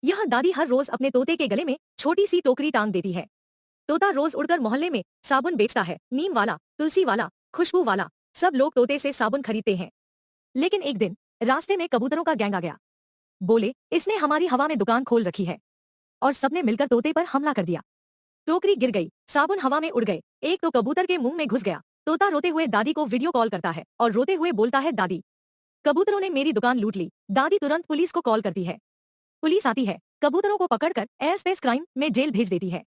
यह दादी हर रोज अपने तोते के गले में छोटी सी टोकरी टांग देती है। तोता रोज उड़कर मोहल्ले में साबुन बेचता है, नीम वाला, तुलसी वाला, खुशबू वाला। सब लोग तोते से साबुन खरीदते हैं। लेकिन एक दिन रास्ते में कबूतरों का गैंग आ गया। बोले, इसने हमारी हवा में दुकान खोल रखी है। और सबने मिलकर तोते पर हमला कर दिया। टोकरी गिर गई, साबुन हवा में उड़ गए, एक तो कबूतर के मुंह में घुस गया। तोता रोते हुए दादी को वीडियो कॉल करता है और रोते हुए बोलता है, दादी, कबूतरों ने मेरी दुकान लूट ली। दादी तुरंत पुलिस को कॉल करती है। पुलिस आती है, कबूतरों को पकड़कर एयर स्पेस क्राइम में जेल भेज देती है।